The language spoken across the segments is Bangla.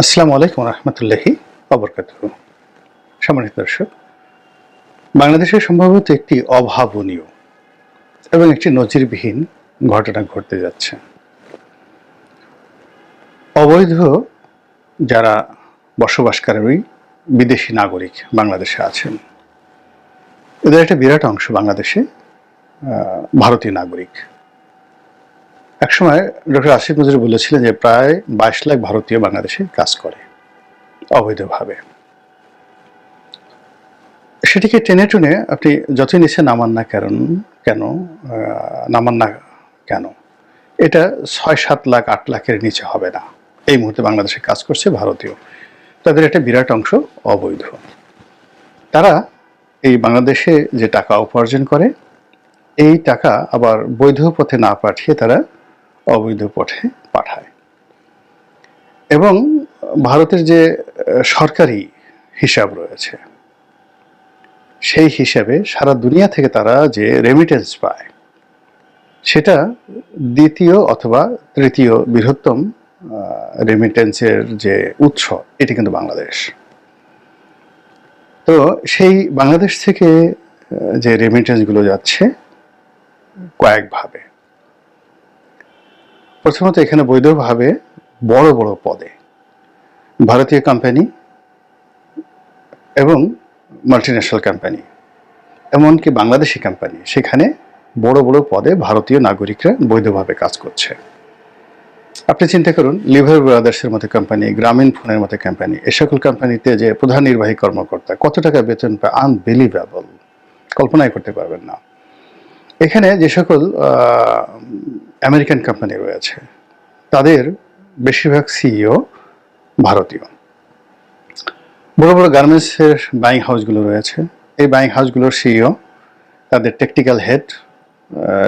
আসসালামু আলাইকুম রহমতুল্লাহি ওয়াবারাকাতুহু। সম্মানিত দর্শক, বাংলাদেশে সম্ভবত একটি অভাবনীয় এবং একটি নজিরবিহীন ঘটনা ঘটতে যাচ্ছে। অবৈধ যারা বসবাসকারী বিদেশি নাগরিক বাংলাদেশে আছেন, এদের একটা বিরাট অংশ বাংলাদেশে ভারতীয় নাগরিক। একসময় ডক্টর আসিফ নজরুল বলেছিলেন যে প্রায় 22 লাখ ভারতীয় বাংলাদেশে কাজ করে অবৈধভাবে। সেটিকে টেনে টুনে আপনি যতই নিচে নামান না কেন এটা 6-7 লাখ 8 লাখের নিচে হবে না। এই মুহূর্তে বাংলাদেশে কাজ করছে ভারতীয়, তাদের একটা বিরাট অংশ অবৈধ। তারা এই বাংলাদেশে যে টাকা উপার্জন করে, এই টাকা আবার বৈধ পথে না পাঠিয়ে তারা অবৈধ পথে পাঠায়। এবং ভারতের যে সরকারি হিসাব রয়েছে, সেই হিসাবে সারা দুনিয়া থেকে তারা যে রেমিটেন্স পায়, সেটা দ্বিতীয় অথবা তৃতীয় বৃহত্তম রেমিটেন্সের যে উৎস, এটি কিন্তু বাংলাদেশ। তো সেই বাংলাদেশ থেকে যে রেমিটেন্সগুলো যাচ্ছে কয়েকভাবে। প্রথমত এখানে বৈধভাবে বড় বড় পদে ভারতীয় কোম্পানি এবং মাল্টিন্যাশনাল কোম্পানি, এমনকি বাংলাদেশি কোম্পানি, সেখানে বড় বড় পদে ভারতীয় নাগরিকরা বৈধভাবে কাজ করছে। আপনি চিন্তা করুন, লিভার ব্রাদার্সের মতো কোম্পানি, গ্রামীণ ফোনের মতো কোম্পানি, এ সকল কোম্পানিতে যে প্রধান নির্বাহী কর্মকর্তা কত টাকা বেতন পায়, আনবিলিভেবল, কল্পনাই করতে পারবেন না। এখানে যে সকল আমেরিকান কোম্পানি রয়েছে, তাদের বেশিরভাগ সিইও ভারতীয়। বড় বড় গার্মেন্টসের বাইং হাউসগুলো রয়েছে, এই বাইং হাউসগুলোর সিইও, তাদের টেকনিক্যাল হেড,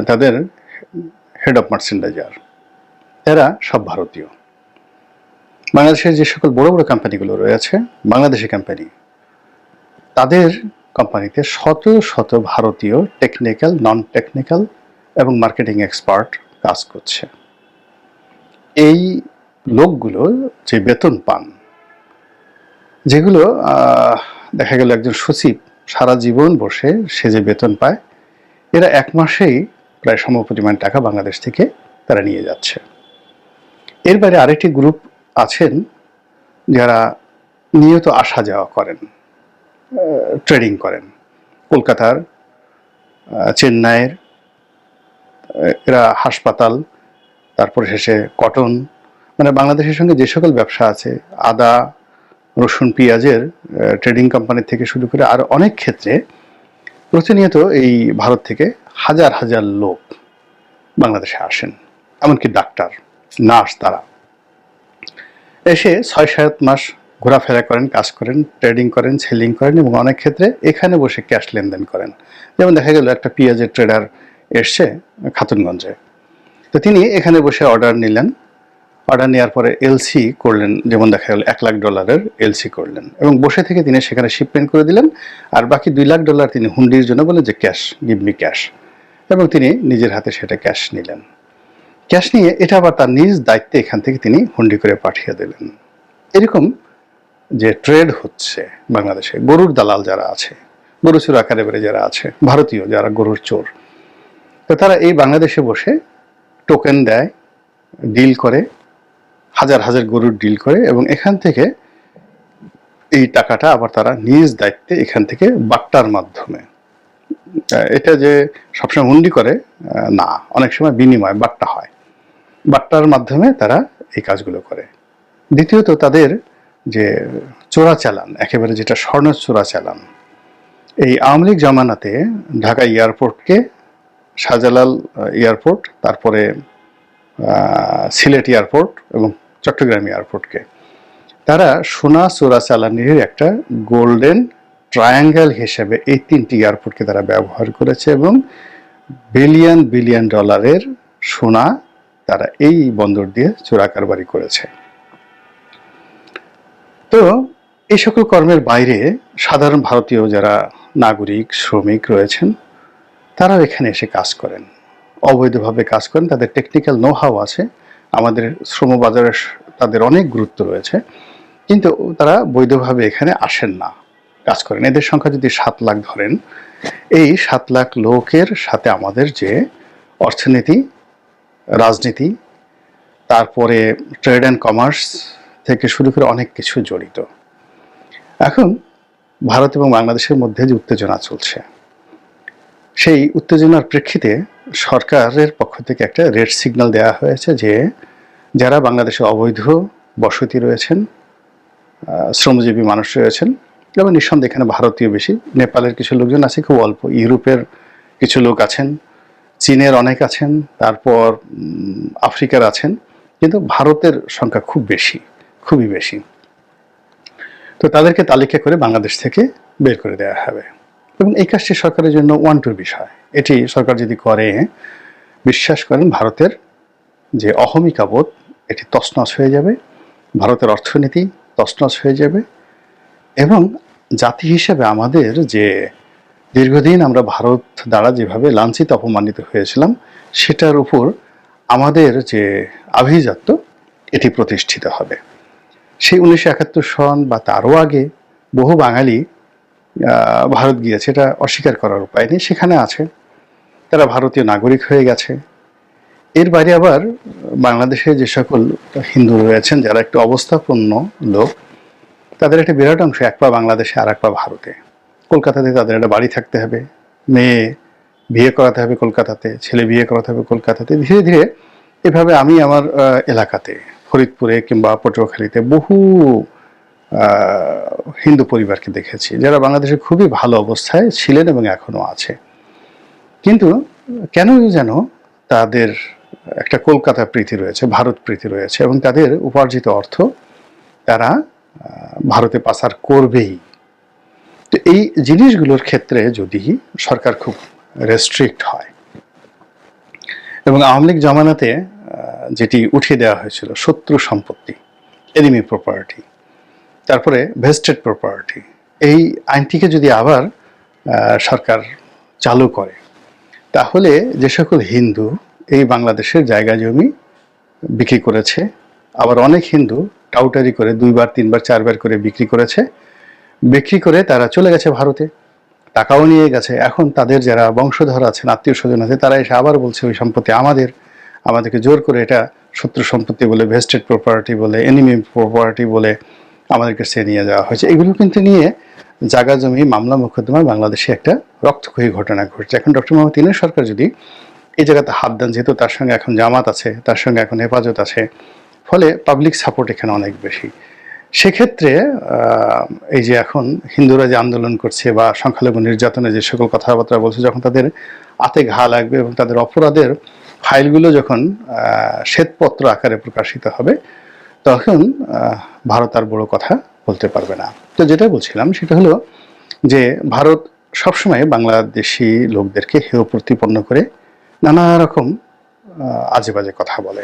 তাদের হেড অফ মার্চেন্ডাইজার, এরা সব ভারতীয়। বাংলাদেশের যে সকল বড় বড় কোম্পানিগুলো রয়েছে, বাংলাদেশি কোম্পানি, তাদের কোম্পানিতে শত শত ভারতীয় টেকনিক্যাল, নন টেকনিক্যাল এবং মার্কেটিং এক্সপার্ট কাজ করছে। এই লোকগুলো যে বেতন পান, যেগুলো দেখা গেল একজন সচিব সারা জীবন বসে সে যে বেতন পায়, এরা এক মাসেই প্রায় সমপরিমাণ টাকা বাংলাদেশ থেকে তারা নিয়ে যাচ্ছে। এর বাইরে আরেকটি গ্রুপ আছেন যারা নিয়ত আসা যাওয়া করেন, ট্রেডিং করেন, কলকাতার, চেন্নাইয়ের, এরা হাসপাতাল, তারপরে শেষে কটন, মানে বাংলাদেশের সঙ্গে যে সকল ব্যবসা আছে, আদা, রসুন, পেঁয়াজের ট্রেডিং কোম্পানি থেকে শুরু করে আর অনেক ক্ষেত্রে প্রতিনিয়ত এই ভারত থেকে হাজার হাজার লোক বাংলাদেশে আসেন। এমনকি ডাক্তার, নার্স, তারা এসে 6-7 মাস ঘোরাফেরা করেন, কাজ করেন, ট্রেডিং করেন, সেলিং করেন এবং অনেক ক্ষেত্রে এখানে বসে ক্যাশ লেনদেন করেন। যেমন দেখা গেল একটা পেঁয়াজের ট্রেডার এসছে খাতুনগঞ্জে, তো তিনি এখানে বসে অর্ডার নিলেন, অর্ডার নেওয়ার পরে এলসি করলেন, যেমন দেখা গেল $1 লাখ এলসি করলেন এবং বসে থেকে তিনি সেখানে শিপমেন্ট করে দিলেন, আর বাকি $2 লাখ তিনি হুন্ডির জন্য বলেন যে ক্যাশ, গিভ মি ক্যাশ, এবং তিনি নিজের হাতে সেটা ক্যাশ নিলেন। ক্যাশ নিয়ে এটা আবার তার নিজ দায়িত্বে এখান থেকে তিনি হুন্ডি করে পাঠিয়ে দিলেন। এরকম যে ট্রেড হচ্ছে বাংলাদেশে, গরুর দালাল যারা আছে, গরু চোর আকারে বেড়ে যারা আছে, ভারতীয় যারা গরুর চোর, তো তারা এই বাংলাদেশে বসে টোকেন দেয়, ডিল করে, হাজার হাজার গরুর ডিল করে এবং এখান থেকে এই টাকাটা আবার তারা নিজ দায়িত্বে এখান থেকে বাট্টার মাধ্যমে, এটা যে সবসময় হুন্ডি করে না, অনেক সময় বিনিময় বাট্টা হয়, বাট্টার মাধ্যমে তারা এই কাজগুলো করে। দ্বিতীয়ত তাদের যে চোরাচালান, একেবারে যেটা স্বর্ণ চোরাচালান, এই আওয়ামী লীগ জামানাতে ঢাকা এয়ারপোর্টকে, শাহজালাল এয়ারপোর্ট, তারপরে সিলেট এয়ারপোর্ট এবং চট্টগ্রাম এয়ারপোর্টকে তারা সোনা চোরাচালানির একটা গোল্ডেন ট্রায়াঙ্গেল হিসেবে এই 3টি এয়ারপোর্টকে তারা ব্যবহার করেছে এবং বিলিয়ন বিলিয়ন ডলারের সোনা তারা এই বন্দর দিয়ে চোরাকারবারি করেছে। তো এই সকল কর্মের বাইরে সাধারণ ভারতীয় যারা নাগরিক, শ্রমিক রয়েছেন, তারাও এখানে এসে কাজ করেন, অবৈধভাবে কাজ করেন। তাদের টেকনিক্যাল নো হাউ আছে, আমাদের শ্রম বাজারে তাদের অনেক গুরুত্ব রয়েছে। কিন্তু তারা বৈধভাবে এখানে আসেন না, কাজ করেন। এদের সংখ্যা যদি 7 লাখ ধরেন, এই 7 লাখ লোকের সাথে আমাদের যে অর্থনীতি, রাজনীতি, তারপরে ট্রেড অ্যান্ড কমার্স থেকে শুরু করে অনেক কিছু জড়িত। এখন ভারত এবং বাংলাদেশের মধ্যে যে উত্তেজনা চলছে, সেই উত্তেজনার প্রেক্ষিতে সরকারের পক্ষ থেকে একটা রেড সিগন্যাল দেওয়া হয়েছে যে যারা বাংলাদেশে অবৈধ বসতি রয়েছেন, শ্রমজীবী মানুষ রয়েছেন, এবং নিঃসন্দেহে এখানে ভারতীয় বেশি, নেপালের কিছু লোকজন আছে খুব অল্প, ইউরোপের কিছু লোক আছেন, চীনের অনেক আছেন, তারপর আফ্রিকার আছেন, কিন্তু ভারতের সংখ্যা খুব বেশি, খুবই বেশি। তো তাদেরকে তালিকা করে বাংলাদেশ থেকে বের করে দেওয়া হবে, এবং এই কাজটি সরকারের জন্য ওয়ান্টুর বিষয়। এটি সরকার যদি করে, বিশ্বাস করেন ভারতের যে অহমিকা বোধ এটি তছনছ হয়ে যাবে, ভারতের অর্থনীতি তছনছ হয়ে যাবে, এবং জাতি হিসেবে আমাদের যে দীর্ঘদিন আমরা ভারত দ্বারা যেভাবে লাঞ্ছিত অপমানিত হয়েছিলাম, সেটার উপর আমাদের যে আভিজাত্য এটি প্রতিষ্ঠিত হবে। সেই 1971 সন বা তারও আগে বহু বাঙালি ভারত গিয়েছে, এটা অস্বীকার করার উপায় নেই, সেখানে আছে, তারা ভারতীয় নাগরিক হয়ে গেছে। এর বাইরে আবার বাংলাদেশে যে সকল হিন্দু রয়েছেন যারা একটু অবস্থাপন্ন লোক, তাদের একটা বিরাট অংশ এক পা বাংলাদেশে আর এক পা ভারতে। কলকাতাতে তাদের একটা বাড়ি থাকতে হবে, মেয়ে বিয়ে করাতে হবে কলকাতাতে, ছেলে বিয়ে করাতে হবে কলকাতাতে। ধীরে ধীরে এভাবে আমি আমার এলাকাতে ফরিদপুরে কিংবা পটুয়াখালীতে বহু হিন্দু পরিবারকে দেখেছি যারা বাংলাদেশে খুবই ভালো অবস্থায় ছিলেন এবং এখনো আছে, কিন্তু কেন যেন তাদের একটা কলকাতা প্রীতি রয়েছে, ভারত প্রীতি রয়েছে, এবং তাদের উপার্জিত অর্থ তারা ভারতে পাচার করবেই। তো এই জিনিসগুলোর ক্ষেত্রে যদি সরকার খুব রেস্ট্রিক্ট হয়, এবং আওয়ামী লীগ জমানাতে যেটি উঠিয়ে দেওয়া হয়েছিল শত্রু সম্পত্তি, এনিমি প্রপার্টি, তারপরে ভেস্টেড প্রপার্টি, এই আইনটিকে যদি আবার সরকার চালু করে, তাহলে যে সকল হিন্দু এই বাংলাদেশের জায়গা জমি বিক্রি করেছে, আবার অনেক হিন্দু টাউটারি করে 2 বার 3 বার 4 বার করে বিক্রি করেছে, বিক্রি করে তারা চলে গেছে ভারতে, টাকাও নিয়ে গেছে। এখন তাদের যারা বংশধর আছেন, আত্মীয় স্বজন আছে, তারা এসে আবার বলছে ওই সম্পত্তি আমাদেরকে জোর করে এটা শত্রু সম্পত্তি বলে, ভেস্টেড প্রপার্টি বলে, এনিমি প্রপার্টি বলে আমাদের কাছে নিয়ে যাওয়া হয়েছে। এগুলো কিন্তু নিয়ে জায়গা জমি মামলা মোকদ্দমায় বাংলাদেশে একটা রক্তক্ষয়ী ঘটনা ঘটছে। এখন ডক্টর মোহাম্মদ ইউনূস সরকার যদি এই জায়গাতে হাত দেন, যেহেতু তার সঙ্গে এখন জামাত আছে, তার সঙ্গে এখন হেফাজত আছে, ফলে পাবলিক সাপোর্ট এখানে অনেক বেশি। সেক্ষেত্রে এই যে এখন হিন্দুরা যে আন্দোলন করছে বা সংখ্যালঘু নির্যাতনে যে সকল কথাবার্তা বলছে, যখন তাদের হাতে ঘা লাগবে এবং তাদের অপরাধের ফাইলগুলো যখন শ্বেতপত্র আকারে প্রকাশিত হবে, তখন ভারত আর বড় কথা বলতে পারবে না। তো যেটা বলছিলাম সেটা হলো যে ভারত সবসময় বাংলাদেশি লোকদেরকে হেয় প্রতিপন্ন করে নানা রকম আজে বাজে কথা বলে।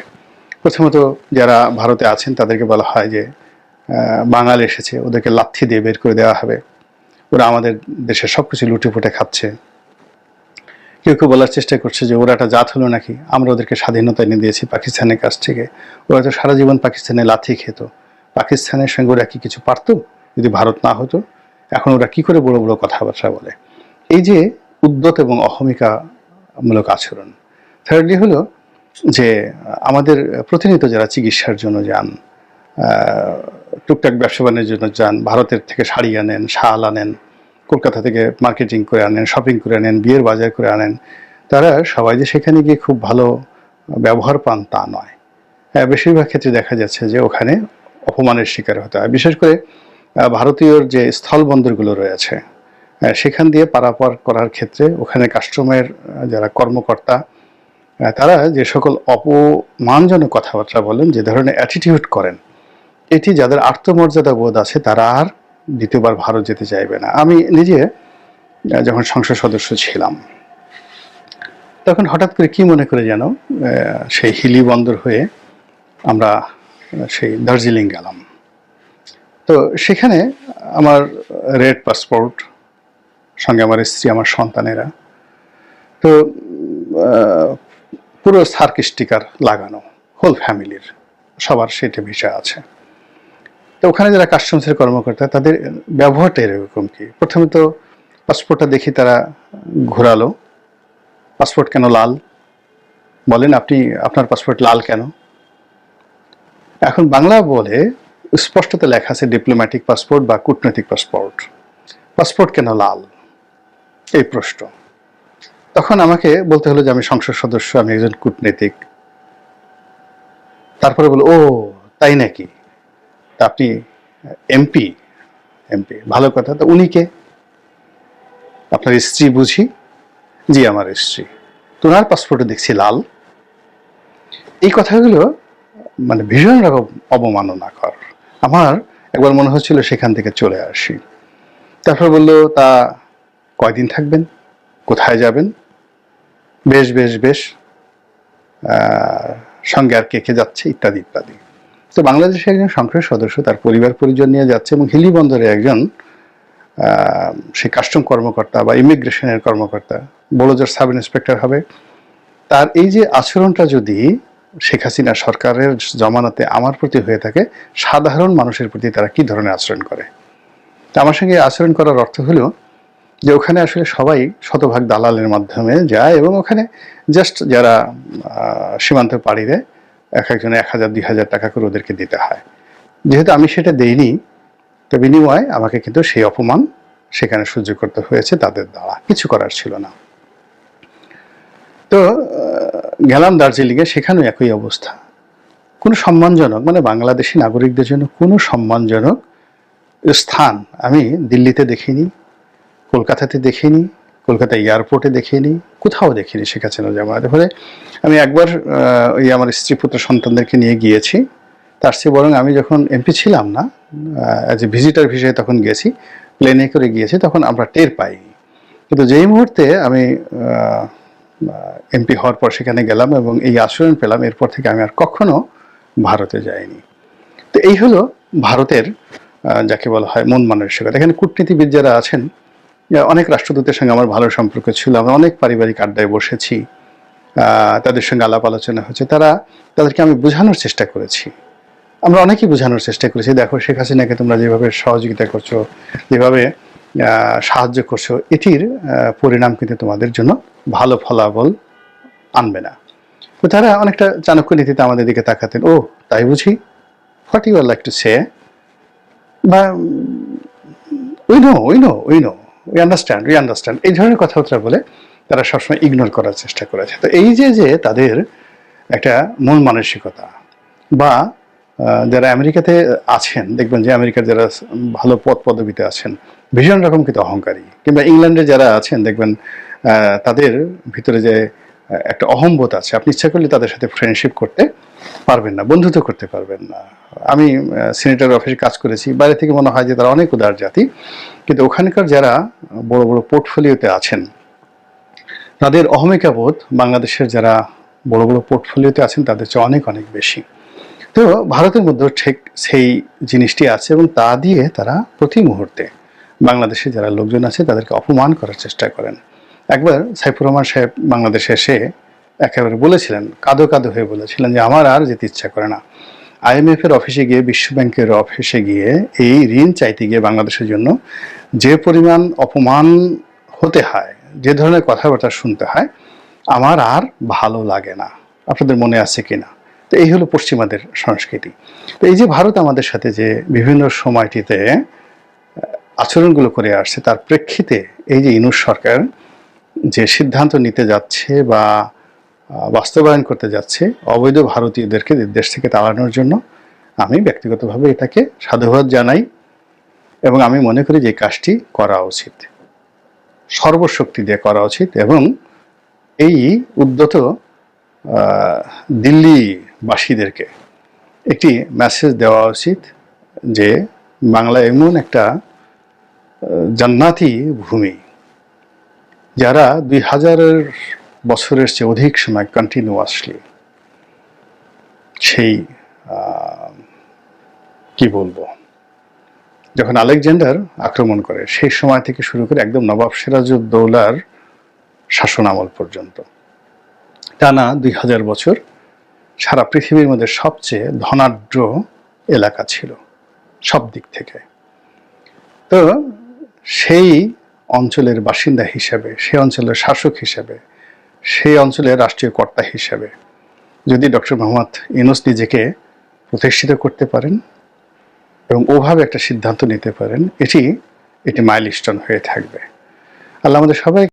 প্রথমত যারা ভারতে আছেন তাদেরকে বলা হয় যে বাঙাল এসেছে, ওদেরকে লাথি দিয়ে বের করে দেওয়া হবে, ওরা আমাদের দেশের সব কিছু লুটেপুটে খাচ্ছে। কেউ কেউ বলার চেষ্টা করছে যে ওরা একটা জাত হলো নাকি, আমরা ওদেরকে স্বাধীনতা এনে দিয়েছি পাকিস্তানের কাছ থেকে, ওরা তো সারা জীবন পাকিস্তানে লাথি খেত, পাকিস্তানের সঙ্গে ওরা কি কিছু পারত যদি ভারত না হতো? এখন ওরা কি করে বড় বড় কথাবার্তা বলে? এই যে উদ্যত এবং অহমিকামূলক আচরণ। থার্ডলি হলো যে আমাদের প্রতিনিয়ত যারা চিকিৎসার জন্য যান, টুকটাক ব্যবসা বাণিজ্যের জন্য যান, ভারতের থেকে শাড়ি আনেন, শাল আনেন, কলকাতা থেকে মার্কেটিং করে আনেন, শপিং করে আনেন, বিয়ের বাজার করে আনেন, তারা সবাই যে সেখানে গিয়ে খুব ভালো ব্যবহার পান তা নয়। বেশিরভাগ ক্ষেত্রে দেখা যাচ্ছে যে ওখানে অপমানের শিকার হতে হয়। বিশেষ করে ভারতীয় যে স্থলবন্দরগুলো রয়েছে সেখান দিয়ে পারাপার করার ক্ষেত্রে ওখানে কাস্টমের যারা কর্মকর্তা, তারা যে সকল অপমানজনক কথাবার্তা বলেন, যে ধরনের অ্যাটিটিউড করেন, এটি যাদের আত্মমর্যাদা বোধ আছে তারা আর দ্বিতীয়বার ভারত যেতে চাইবে না। আমি নিজে যখন সংসদ সদস্য ছিলাম, তখন হঠাৎ করে কি মনে করে যেন সেই হিলি বন্দর হয়ে আমরা সেই দার্জিলিং গেলাম। তো সেখানে আমার রেড পাসপোর্ট, সঙ্গে আমার স্ত্রী, আমার সন্তানেরা, তো পুরো সার্ক স্টিকার লাগানো, হোল ফ্যামিলির সবার সেটা ভিসা আছে। তো ওখানে যারা কাস্টমসের কর্মকর্তা তাদের ব্যবহারটা এরকম কি, প্রথমে তো পাসপোর্টটা দেখি তারা ঘোরালো, পাসপোর্ট কেন লাল, বলেন আপনি আপনার পাসপোর্ট লাল কেন? এখন বাংলা বলে স্পষ্টত লেখা আছে ডিপ্লোম্যাটিক পাসপোর্ট বা কূটনৈতিক পাসপোর্ট, পাসপোর্ট কেন লাল এই প্রশ্ন। তখন আমাকে বলতে হলো যে আমি সংসদ সদস্য, আমি একজন কূটনীতিক। তারপরে বলো ও তাই নাকি, তা আপনি এমপি? এমপি ভালো কথা, তো উনি কে? আপনার স্ত্রী বুঝি? জি আমার স্ত্রী। তোমার পাসপোর্টে দেখছি লাল। এই কথাগুলো মানে ভীষণ রকম অবমাননাকর। আমার একবার মনে হচ্ছিল সেখান থেকে চলে আসি। তারপর বললো তা কয়দিন থাকবেন, কোথায় যাবেন? বেশ বেশ বেশ, সঙ্গে আর কে কে যাচ্ছে ইত্যাদি ইত্যাদি। তো বাংলাদেশে একজন সংসদ সদস্য তার পরিবার পরিজন নিয়ে যাচ্ছে এবং হিলি বন্দরে একজন সে কাস্টম কর্মকর্তা বা ইমিগ্রেশনের কর্মকর্তা, বড় জোর সাব ইন্সপেক্টর হবে, তার এই যে আচরণটা যদি শেখ হাসিনা সরকারের জমানাতে আমার প্রতি হয়ে থাকে, সাধারণ মানুষের প্রতি তারা কি ধরনের আচরণ করে? আমার সঙ্গে আচরণ করার অর্থ হলো যে ওখানে আসলে সবাই শতভাগ দালালের মাধ্যমে যায় এবং ওখানে জাস্ট যারা সীমান্ত পাড়ি দেয় এক একজনে 1000-2000 টাকা করে ওদেরকে দিতে হয়। যেহেতু আমি সেটা দেইনি, তো বিনিময়ে আমাকে কিন্তু সেই অপমান সেখানে সহ্য করতে হয়েছে তাদের দ্বারা, কিছু করার ছিল না। তো গেলাম দার্জিলিংয়ে, সেখানেও একই অবস্থা। কোনো সম্মানজনক মানে বাংলাদেশি নাগরিকদের জন্য কোনো সম্মানজনক স্থান আমি দিল্লিতে দেখিনি, কলকাতাতে দেখিনি, কলকাতা এয়ারপোর্টে দেখিনি, কোথাও দেখিনি শেখ হাসিনা জামানাতে। ফলে আমি একবার ওই আমার স্ত্রী পুত্র সন্তানদেরকে নিয়ে গিয়েছি, তার চেয়ে বরং আমি যখন এমপি ছিলাম না, অ্যাজ এ ভিজিটার ভিসায় তখন গেছি, প্লেনে করে গিয়েছি, তখন আমরা টের পাইনি। কিন্তু যেই মুহূর্তে আমি এমপি হওয়ার পর সেখানে গেলাম এবং এই আচরণ পেলাম, এরপর থেকে আমি আর কখনো ভারতে যাইনি। তো এই হলো ভারতের যাকে বলা হয় মন মানসিকতা। এখানে কূটনীতিবিদ যারা আছেন, অনেক রাষ্ট্রদূতের সঙ্গে আমার ভালো সম্পর্ক ছিল, আমরা অনেক পারিবারিক আড্ডায় বসেছি, তাদের সঙ্গে আলাপ আলোচনা হচ্ছে, তাদেরকে আমি বোঝানোর চেষ্টা করেছি, আমরা অনেকেই বোঝানোর চেষ্টা করেছি, দেখো শেখ হাসিনাকে তোমরা যেভাবে সহযোগিতা করছো, যেভাবে সাহায্য করছো, এটির পরিণাম কিন্তু তোমাদের জন্য ভালো ফলাফল আনবে না। তো তারা অনেকটা চাণক্য নীতিতে আমাদের দিকে তাকাতেন, ও তাই বুঝি, what you are like to say, বা উই নো উই আন্ডারস্ট্যান্ড, এই ধরনের কথাবার্তা বলে তারা সবসময় ইগনোর করার চেষ্টা করেছে। তো এই যে তাদের একটা মন মানসিকতা, বা যারা আমেরিকাতে আছেন দেখবেন যে আমেরিকার যারা ভালো পদ পদবিতে আছেন ভীষণ রকম কিন্তু অহংকারী, কিংবা ইংল্যান্ডে যারা আছেন দেখবেন তাদের ভিতরে যে একটা অহংবোধ আছে, আপনি ইচ্ছা করলে তাদের সাথে ফ্রেন্ডশিপ করতে পারবেন না, বন্ধুত্ব করতে পারবেন না। আমি সিনেটর অফিসে কাজ করেছি, বাইরে থেকে মনে হয় যে তারা অনেক উদার জাতি, কিন্তু ওখানকার যারা বড় বড় পোর্টফোলিওতে আছেন তাদের অহমিকাবোধ বাংলাদেশের যারা বড় বড় পোর্টফোলিওতে আছেন তাদের চেয়ে অনেক অনেক বেশি। তো ভারতের মধ্যে ঠিক সেই জিনিসটি আছে এবং তা দিয়ে তারা প্রতি মুহূর্তে বাংলাদেশে যারা লোকজন আছে তাদেরকে অপমান করার চেষ্টা করেন। একবার সাইফুর রহমান সাহেব বাংলাদেশে এসে একেবারে বলেছিলেন, কাঁদো কাঁদো হয়ে বলেছিলেন যে আমার আর যেতে ইচ্ছা করে না। IMF এর অফিসে গিয়ে, বিশ্ব ব্যাংকের অফিসে গিয়ে এই ঋণ চাইতে গিয়ে বাংলাদেশের জন্য যে পরিমাণ অপমান হতে হয়, যে ধরনের কথাবার্তা শুনতে হয়, আমার আর ভালো লাগে না। আপনাদের মনে আছে কিনা? তো এই হলো পশ্চিমাদের সংস্কৃতি। তো এই যে ভারত আমাদের সাথে যে বিভিন্ন সময়টিতে আচরণগুলো করে আসছে, তার প্রেক্ষিতে এই যে ইউনূস সরকার যে সিদ্ধান্ত নিতে যাচ্ছে বা বাস্তবায়ন করতে যাচ্ছে অবৈধ ভারতীয়দেরকে দেশ থেকে তাড়ানোর জন্য, আমি ব্যক্তিগতভাবে এটাকে সাধুবাদ জানাই এবং আমি মনে করি যে কাজটি করা উচিত, সর্বশক্তি দিয়ে করা উচিত। এবং এই উদ্যত দিল্লিবাসীদেরকে একটি মেসেজ দেওয়া উচিত যে বাংলা এমন একটা জান্নাতি ভূমি, যারা 2000 বছরের চেয়ে অধিক সময় কন্টিনিউয়াসলি সেই কি বলবো, যখন আলেকজান্ডার আক্রমণ করে সেই সময় থেকে শুরু করে একদম নবাব সিরাজউদ্দৌলার শাসন আমল পর্যন্ত টানা 2000 বছর সারা পৃথিবীর মধ্যে সবচেয়ে ধনাঢ্য এলাকা ছিল। সব দিক থেকে। তো সেই অঞ্চলের বাসিন্দা হিসেবে, সেই অঞ্চলের শাসক হিসেবে, সেই অঞ্চলের রাষ্ট্রীয় কর্তা হিসেবে যদি ডক্টর মোহাম্মদ ইউনূস নিজেকে প্রতিষ্ঠিত করতে পারেন এবং ওভাবে একটা সিদ্ধান্ত নিতে পারেন, এটি মাইলস্টোন হয়ে থাকবে। আল্লাহ আমাদের সবাইকে